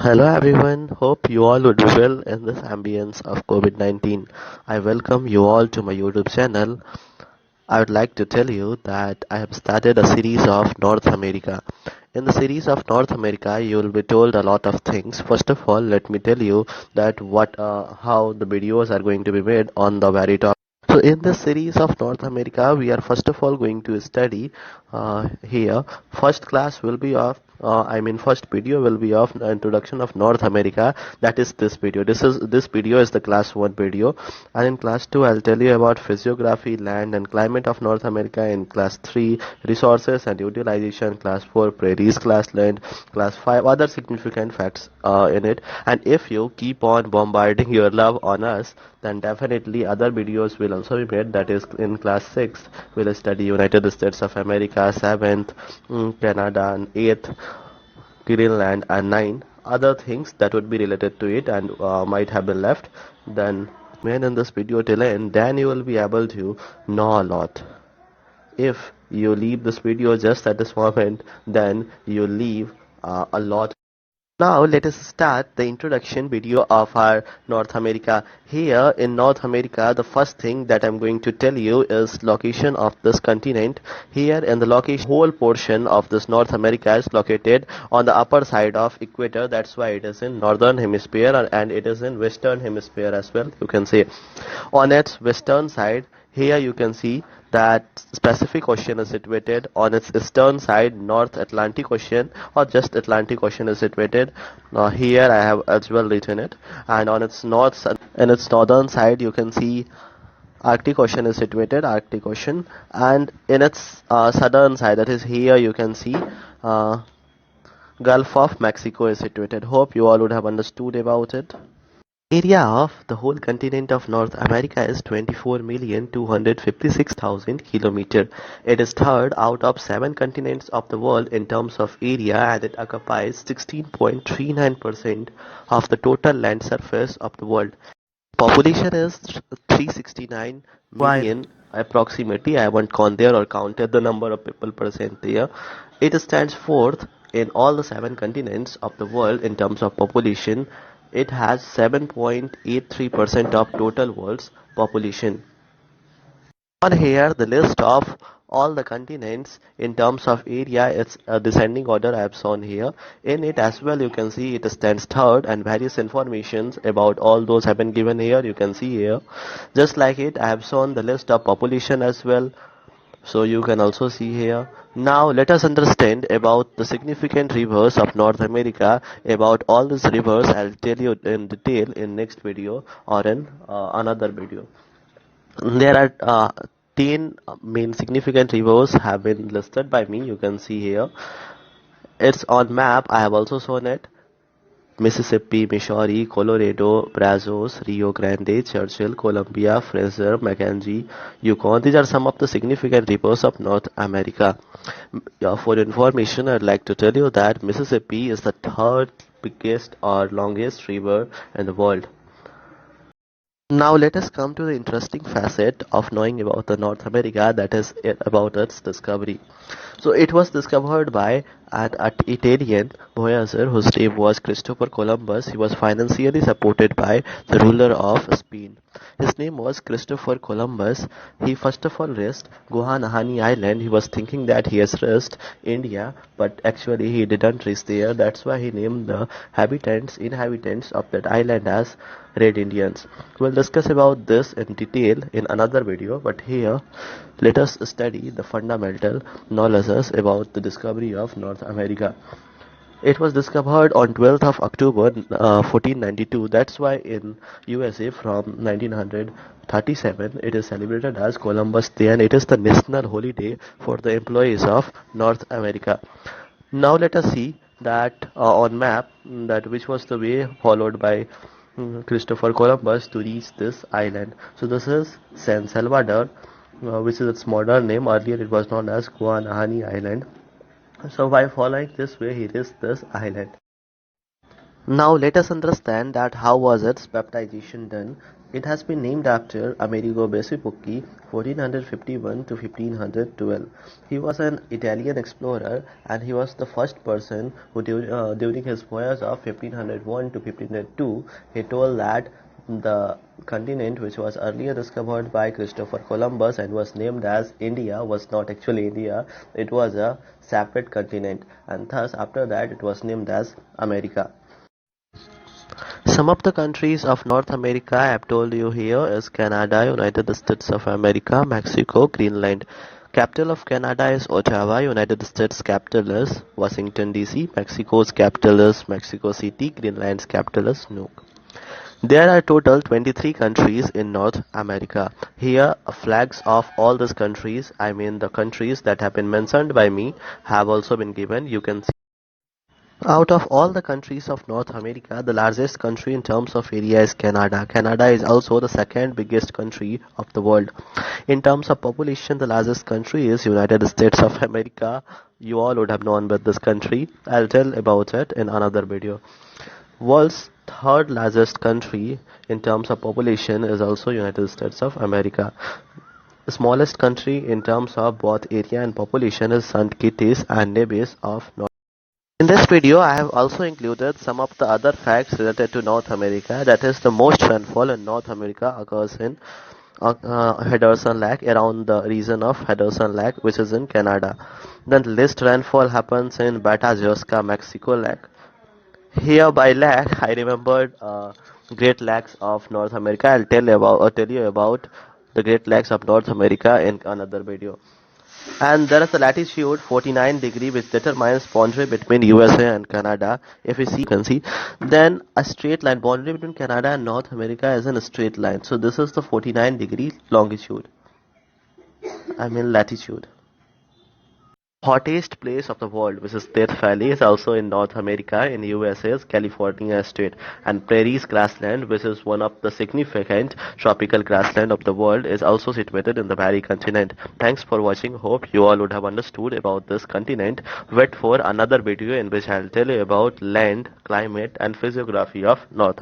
Hello everyone, hope you all would be well in this ambience of COVID-19. I welcome you all to my YouTube channel. I would like to tell you that I have started a series of North America. In the series of North America, you will be told a lot of things. First of all, let me tell you that how the videos are going to be made on the very topic. So in this series of North America, we are first of all going to study here. First class will be of, first video will be of introduction of North America. That is this video. This video is the class 1 video, and in class 2, I'll tell you about physiography, land, and climate of North America. In class 3, resources and utilization. Class 4, prairies, class land. Class 5, other significant facts in it. And if you keep on bombarding your love on us, then definitely other videos will also be made. That is, in class 6 we'll study United States of America, 7th Canada, and 8th Greenland, and 9 other things that would be related to it and might have been left. Then remain in this video till end, then you will be able to know a lot. If you leave this video just at this moment, then you leave a lot. Now let us start the introduction video of our North America. Here in North America, the first thing that I'm going to tell you is location of this continent. Here in the location, whole portion of this North America is located on the upper side of equator. That's why it is in northern hemisphere, and it is in western hemisphere as well. You can see on its western side. Here you can see that specific ocean is situated. On its eastern side, North Atlantic Ocean or just Atlantic Ocean is situated. Here I have as well written it. And on its northern side, you can see Arctic Ocean is situated, Arctic Ocean. And in its southern side, that is here, you can see Gulf of Mexico is situated. Hope you all would have understood about it. Area of the whole continent of North America is 24,256,000 kilometers. It is third out of 7 continents of the world in terms of area, and it occupies 16.39% of the total land surface of the world. Population is 369 million approximately. I haven't gone there or counted the number of people present there. It stands fourth in all the 7 continents of the world in terms of population. It has 7.83% of total world's population. On here, the list of all the continents in terms of area, it's a descending order I have shown here. In it as well, you can see it stands third, and various informations about all those have been given here. You can see here. Just like it, I have shown the list of population as well. So you can also see here. Now let us understand about the significant rivers of North America. About all these rivers, I'll tell you in detail in next video or in another video. There are 10 main significant rivers have been listed by me. You can see here. It's on map. I have also shown it. Mississippi, Missouri, Colorado, Brazos, Rio Grande, Churchill, Columbia, Fraser, Mackenzie, Yukon. These are some of the significant rivers of North America. For information, I'd like to tell you that Mississippi is the third biggest or longest river in the world. Now let us come to the interesting facet of knowing about the North America, that is about its discovery. So it was discovered by an Italian voyager whose name was Christopher Columbus. He was financially supported by the ruler of Spain. His name was Christopher Columbus. He first of all reached Guanahani Island. He was thinking that he has reached India, but actually he didn't reach there. That's why he named the inhabitants of that island as Red Indians. We'll discuss about this in detail in another video, but here let us study the fundamental knowledge about the discovery of North America. It was discovered on 12th of October 1492. That's why in USA from 1937 it is celebrated as Columbus Day, and it is the national holiday for the employees of North America. Now let us see that on map that which was the way followed by Christopher Columbus to reach this island. So this is San Salvador, which is its modern name. Earlier it was known as Guanahani Island. So by following this way, he reached this island. Now let us understand that how was its baptization done. It has been named after Amerigo Vespucci, 1451 to 1512. He was an Italian explorer, and he was the first person who, during his voyage of 1501 to 1502, he told that the continent which was earlier discovered by Christopher Columbus and was named as India was not actually India. It was a separate continent, and thus after that it was named as America. Some of the countries of North America I have told you here is Canada, United States of America, Mexico, Greenland. Capital of Canada is Ottawa, United States capital is Washington DC, Mexico's capital is Mexico City, Greenland's capital is Nuuk. There are total 23 countries in North America. Here flags of all these countries, I mean the countries that have been mentioned by me, have also been given. You can see. Out of all the countries of North America, the largest country in terms of area is Canada. Canada is also the second biggest country of the world. In terms of population, the largest country is United States of America. You all would have known about this country. I'll tell about it in another video. World's third largest country in terms of population is also United States of America. The smallest country in terms of both area and population is St. Kitts and Nevis of North. In this video, I have also included some of the other facts related to North America. That is, the most rainfall in North America occurs in Henderson Lake, around the region of Henderson Lake, which is in Canada. Then least rainfall happens in Batagioska, Mexico Lake. Here by lake, I remembered Great Lakes of North America. I'll tell you about the Great Lakes of North America in another video. And there is a latitude 49 degree which determines boundary between USA and Canada. If you see, you can see, then a straight line boundary between Canada and North America is in a straight line. So this is the 49 degree longitude, I mean latitude. Hottest place of the world, which is Death Valley, is also in North America in USA's California state, and Prairie's grassland, which is one of the significant tropical grassland of the world, is also situated in the Bari continent. Thanks for watching. Hope you all would have understood about this continent. Wait for another video in which I'll tell you about land, climate and physiography of North